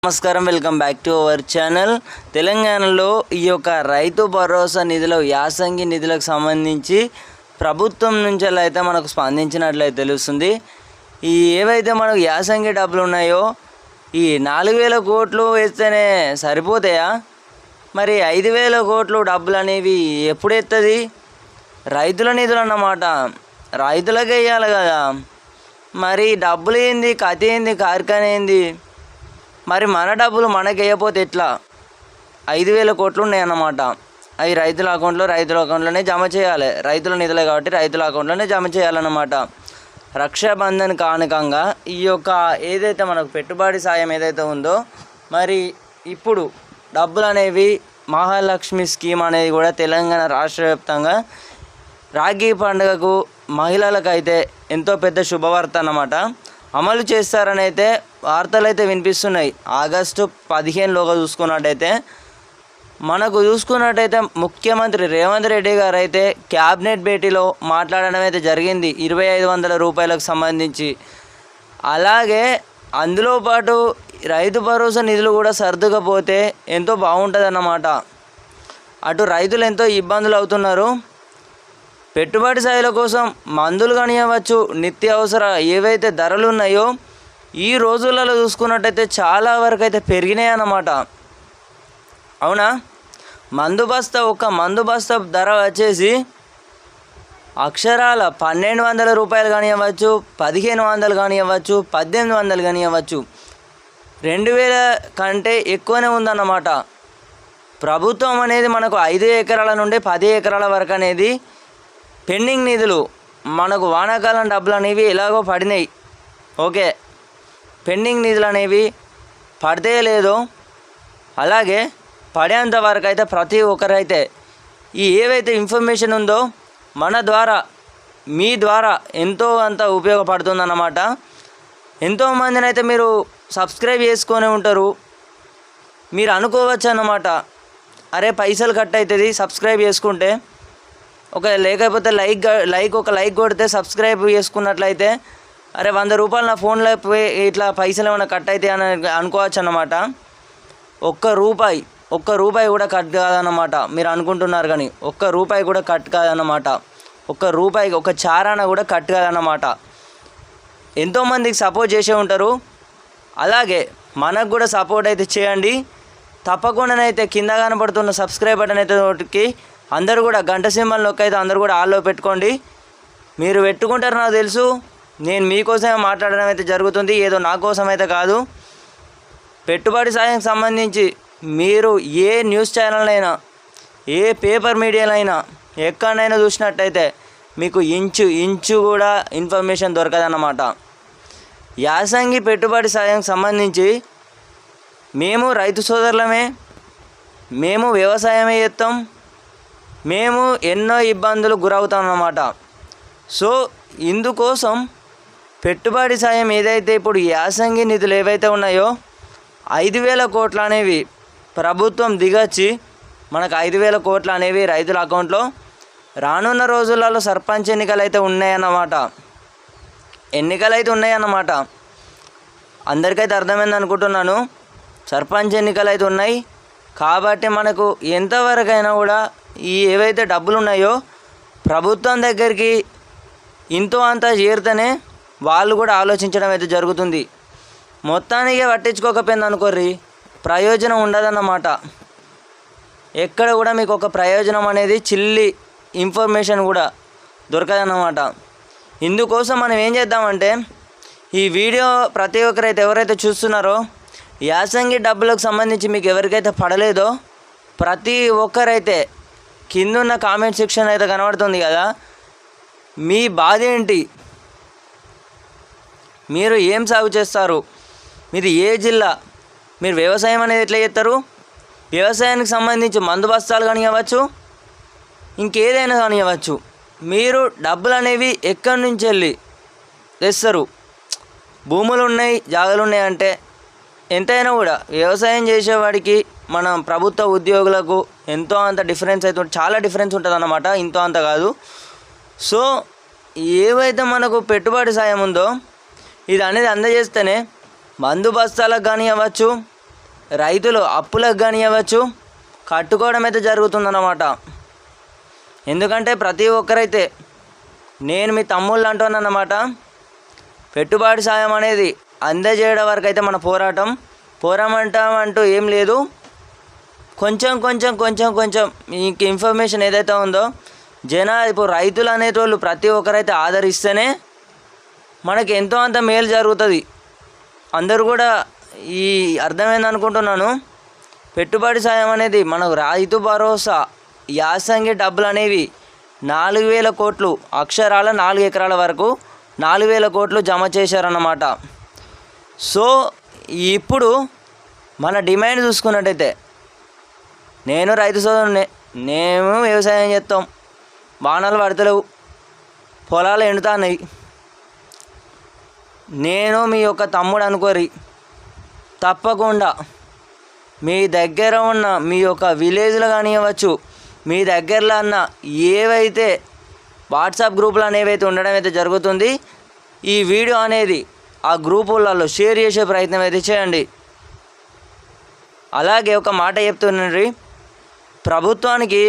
నమస్కారం, welcome back to our channel. తెలంగాణలో ఈ యొక్క రైతు భరోసా నిధుల యాసంగి నిధులకు సంబంధించి ప్రభుత్వం నుంచి అయితే మనకు స్పందించినట్లయితే తెలుస్తుంది. ఈ ఏవైతే మనకు యాసంగి డబ్బులు ఉన్నాయో ఈ 4,000 కోట్లు వేస్తేనే సరిపోతాయా? మరి 5,000 కోట్లు డబ్బులు అనేవి ఎప్పుడు ఎత్తది? రైతుల నిధులు అన్నమాట, రైతులకే వేయాలి కదా. మరి డబ్బులు ఏంది, కథ ఏంది, కార్ఖాన ఏంది? మరి మన డబ్బులు మనకి వేయకపోతే ఎట్లా? 5,000 కోట్లు ఉన్నాయన్నమాట. అవి రైతుల అకౌంట్లోనే జమ చేయాలి. రైతుల నిధులే కాబట్టి రైతుల అకౌంట్లోనే జమ చేయాలన్నమాట. రక్షాబంధన్ కానుకంగా ఈ యొక్క ఏదైతే మనకు పెట్టుబడి సాయం ఏదైతే ఉందో, మరి ఇప్పుడు డబ్బులు అనేవి మహాలక్ష్మి స్కీమ్ అనేది కూడా తెలంగాణ రాష్ట్ర వ్యాప్తంగా రాఖీ పండుగకు మహిళలకైతే ఎంతో పెద్ద శుభవార్త అన్నమాట. అమలు చేస్తారని అయితే వార్తలు అయితే వినిపిస్తున్నాయి. ఆగస్టు 15లోగా చూసుకున్నట్టయితే ముఖ్యమంత్రి రేవంత్ రెడ్డి గారు అయితే క్యాబినెట్ భేటీలో మాట్లాడడం అయితే జరిగింది 2,500 రూపాయలకు సంబంధించి. అలాగే అందులో పాటు రైతు భరోసా నిధులు కూడా సర్దుకపోతే ఎంతో బాగుంటుంది అన్నమాట. అటు రైతులు ఎంతో ఇబ్బందులు అవుతున్నారు. పెట్టుబడి సాయాల కోసం మందులు కానివ్వచ్చు, నిత్యావసర ఏవైతే ధరలు ఉన్నాయో ఈ రోజులలో చూసుకున్నట్టయితే చాలా వరకు అయితే పెరిగినాయి అన్నమాట. అవునా? ఒక మందు బస్తా ధర వచ్చేసి అక్షరాల 1,200 రూపాయలు కానివ్వచ్చు, 1,500 కానివ్వచ్చు, 1,800 కానివ్వచ్చు, 2,000 కంటే ఎక్కువనే ఉందన్నమాట. ప్రభుత్వం అనేది మనకు 5 ఎకరాల నుండి 10 ఎకరాల వరకు అనేది పెండింగ్ నిధులు, మనకు వానాకాలం డబ్బులు అనేవి ఎలాగో పడినాయి. ఓకే, పెండింగ్ నిధులు అనేవి పడితే లేదో అలాగే పడేంత వరకు అయితే ప్రతి ఒక్కరైతే ఈ ఏవైతే ఇన్ఫర్మేషన్ ఉందో మన ద్వారా మీ ద్వారా ఎంతో అంత ఉపయోగపడుతుందన్నమాట. ఎంతోమందిని అయితే మీరు సబ్స్క్రైబ్ చేసుకొని ఉంటారు. మీరు అనుకోవచ్చు అన్నమాట, అరే పైసలు కట్ అవుతుంది సబ్స్క్రైబ్ చేసుకుంటే, లేకపోతే లైక్ కొడితే సబ్స్క్రైబ్ చేసుకున్నట్లయితే అరే 100 రూపాయలు నా ఫోన్లో ఇట్లా పైసలు ఏమైనా కట్ అవుతాయి అని అనుకోవచ్చు అన్నమాట. ఒక్క రూపాయి కూడా కట్ కాదన్నమాట. మీరు అనుకుంటున్నారు కానీ ఒక్క రూపాయి కూడా కట్ కాదన్నమాట. ఒక చారాన కూడా కట్ కాదన్నమాట. ఎంతోమందికి సపోర్ట్ చేసే ఉంటారు. అలాగే మనకు కూడా సపోర్ట్ అయితే చేయండి. తప్పకుండానైతే కింద కనపడుతున్న సబ్స్క్రైబ్ బటన్ అయితే నోటికి అందరూ కూడా గంట సింబల్ నొక్కైతే అందరూ కూడా ఆల్లో పెట్టుకోండి. మీరు పెట్టుకుంటారు, నాకు తెలుసు. నేను మీకోసమే మాట్లాడడం అయితే జరుగుతుంది, ఏదో నా కోసం అయితే కాదు. పెట్టుబడి సాయం సంబంధించి మీరు ఏ న్యూస్ ఛానల్ అయినా, ఏ పేపర్ మీడియాలైనా, ఎక్కడైనా చూసినట్టయితే మీకు ఇంచు కూడా ఇన్ఫర్మేషన్ దొరకదన్నమాట. యాసంగి పెట్టుబడి సాయం సంబంధించి మేము రైతు సోదరులమే, మేము వ్యవసాయమే చేస్తాం, మేము ఎన్నో ఇబ్బందులు గురవుతాం అన్నమాట. సో ఇందుకోసం పెట్టుబడి సాయం ఏదైతే ఇప్పుడు యాసంగి నిధులు ఏవైతే ఉన్నాయో 5,000 కోట్లు అనేవి ప్రభుత్వం దిగొచ్చి మనకు 5,000 కోట్లు అనేవి రైతుల అకౌంట్లో రానున్న రోజులలో సర్పంచ్ ఎన్నికలు అయితే ఉన్నాయన్నమాట. అందరికైతే అర్థమైంది అనుకుంటున్నాను. సర్పంచ్ ఎన్నికలు అయితే ఉన్నాయి కాబట్టి మనకు ఎంతవరకైనా కూడా ఈ ఏవైతే డబ్బులు ఉన్నాయో ప్రభుత్వం దగ్గరికి ఇంతో అంతా చేరితేనే వాళ్ళు కూడా ఆలోచించడం అయితే జరుగుతుంది. మొత్తానికి పట్టించుకోకపోయింది అనుకోర్రి, ప్రయోజనం ఉండదన్నమాట. ఎక్కడ కూడా మీకు ఒక ప్రయోజనం అనేది చిల్లి ఇన్ఫర్మేషన్ కూడా దొరకదన్నమాట. ఇందుకోసం మనం ఏం చేద్దామంటే ఈ వీడియో ప్రతి ఒక్కరైతే ఎవరైతే చూస్తున్నారో యాసంగి డబ్బులకు సంబంధించి మీకు ఎవరికైతే పడలేదో ప్రతి ఒక్కరైతే కిందున్న కామెంట్ సెక్షన్ అయితే కనబడుతుంది కదా, మీ బాధ ఏంటి, మీరు ఏం సాగు చేస్తారు, మీది ఏ జిల్లా, మీరు వ్యవసాయం అనేది ఎట్లా చేస్తారు, వ్యవసాయానికి సంబంధించి మందు బస్తాలు కానివ్వచ్చు, ఇంకేదైనా కానివ్వచ్చు, మీరు డబ్బులు అనేవి ఎక్కడి నుంచి వెళ్ళి తెస్తారు? భూములు ఉన్నాయి, జాగాలు ఉన్నాయి అంటే ఎంతైనా కూడా వ్యవసాయం చేసేవాడికి మనం ప్రభుత్వ ఉద్యోగులకు ఎంతో అంత డిఫరెన్స్ అయితే చాలా డిఫరెన్స్ ఉంటుంది అన్నమాట. ఇంతో అంత కాదు. సో ఏవైతే మనకు పెట్టుబడి సాయం ఉందో ఇది అనేది అందజేస్తేనే మందు బస్తాలకు కానీ అవ్వచ్చు, రైతులు అప్పులకు కానివ్వచ్చు కట్టుకోవడం అయితే జరుగుతుందన్నమాట. ఎందుకంటే ప్రతి ఒక్కరైతే నేను మీ తమ్ముళ్ళు అంటున్నానన్నమాట. పెట్టుబడి సాయం అనేది అందజేయడం వరకు అయితే మన పోరాటం అంటూ ఏం లేదు. కొంచెం మీకు ఇన్ఫర్మేషన్ ఏదైతే ఉందో ఇప్పుడు రైతులు అనేటోళ్ళు ప్రతి ఒక్కరైతే ఆదరిస్తేనే మనకి ఎంతో అంత మేలు జరుగుతుంది. అందరూ కూడా ఈ అర్థమైంది అనుకుంటున్నాను. పెట్టుబడి సాయం అనేది మనకు రైతు భరోసా యాసంగి డబ్బులు అనేవి 4,000 కోట్లు, అక్షరాల 4 ఎకరాల వరకు 4,000 కోట్లు జమ చేశారన్నమాట. సో ఇప్పుడు మన డిమాండ్ చూసుకున్నట్టయితే, నేను రైతు సోదరునే, మేము వ్యవసాయం చేస్తాం, వానలు పడతలేవు, పొలాలు ఎండుతున్నాయి. నేను మీ యొక్క తమ్ముడు అనుకోరి, తప్పకుండా మీ దగ్గర ఉన్న మీ యొక్క విలేజ్లో కానివ్వచ్చు, మీ దగ్గరలో అన్న ఏవైతే వాట్సాప్ గ్రూపులు అనేవైతే ఉండడం అయితే జరుగుతుంది, ఈ వీడియో అనేది ఆ గ్రూపులలో షేర్ చేసే ప్రయత్నం అయితే చేయండి. అలాగే ఒక మాట చెప్తున్నాండి, ప్రభుత్వానికి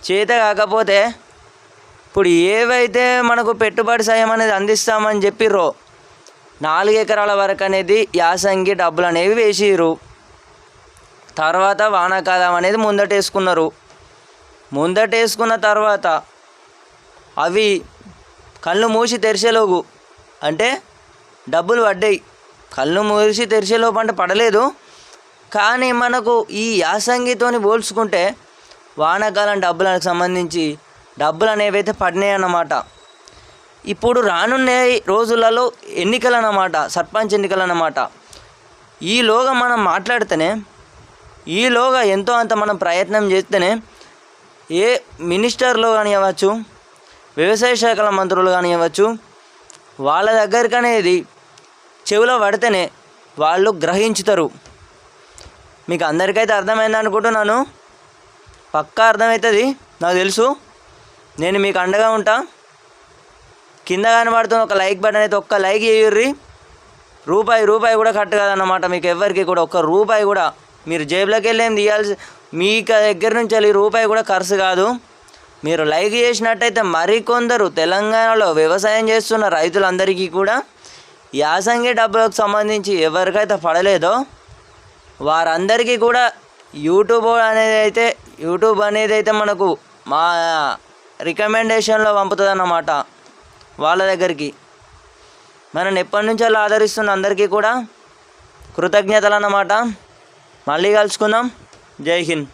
చేత కాకపోతే ఇప్పుడు ఏవైతే మనకు పెట్టుబడి సాయం అనేది అందిస్తామని చెప్పిర్రో 4 ఎకరాల వరకు అనేది యాసంగి డబ్బులు అనేవి వేసిర్రు. తర్వాత వానాకాలం అనేది ముందటేసుకున్న తర్వాత అవి కళ్ళు మూసి తెరిచేలోగు అంటే డబ్బులు పడ్డాయి. కళ్ళు మూసి తెరిచేలోపు అంటే పడలేదు, కానీ మనకు ఈ యాసంగితోని పోల్చుకుంటే వానాకాలం డబ్బులకు సంబంధించి డబ్బులు అనేవైతే పడినాయి అన్నమాట. ఇప్పుడు రానున్న రోజులలో ఎన్నికలు అన్నమాట, సర్పంచ్ ఎన్నికలు అన్నమాట. ఈలోగా మనం మాట్లాడితేనే, ఈలోగా ఎంతో అంత మనం ప్రయత్నం చేస్తేనే ఏ మినిస్టర్లు కానివ్వచ్చు, వ్యవసాయ శాఖల మంత్రులు కానివ్వచ్చు, వాళ్ళ దగ్గరికి అనేది చెవిలో పడితేనే వాళ్ళు గ్రహించుతారు. మీకు అందరికైతే అర్థమైంది అనుకుంటున్నాను. పక్కా అర్థమవుతుంది, నాకు తెలుసు. నేను మీకు అండగా ఉంటా. కింద కనబడుతున్న ఒక లైక్ బటన్ అయితే ఒక్క లైక్ చేయుర్రి. రూపాయి కూడా కట్టు కాదన్నమాట. మీకు ఎవరికి కూడా ఒక్క రూపాయి కూడా మీరు జేబులోకి వెళ్ళి ఏం తీయాల్సి, మీకు దగ్గర నుంచి వెళ్ళి రూపాయి కూడా ఖర్చు కాదు. మీరు లైక్ చేసినట్టయితే మరికొందరు తెలంగాణలో వ్యవసాయం చేస్తున్న రైతులందరికీ కూడా యాసంగి డబ్బులకు సంబంధించి ఎవరికైతే పడలేదో వారందరికీ కూడా యూట్యూబ్ అనేది అయితే మనకు మా రికమెండేషన్లో పంపుతుంది అన్నమాట. వాళ్ళ దగ్గరికి మనం ఎప్పటి నుంచో ఆదరిస్తున్న అందరికీ కూడా కృతజ్ఞతలు అన్నమాట. మళ్ళీ కలుసుకుందాం. జై హింద్.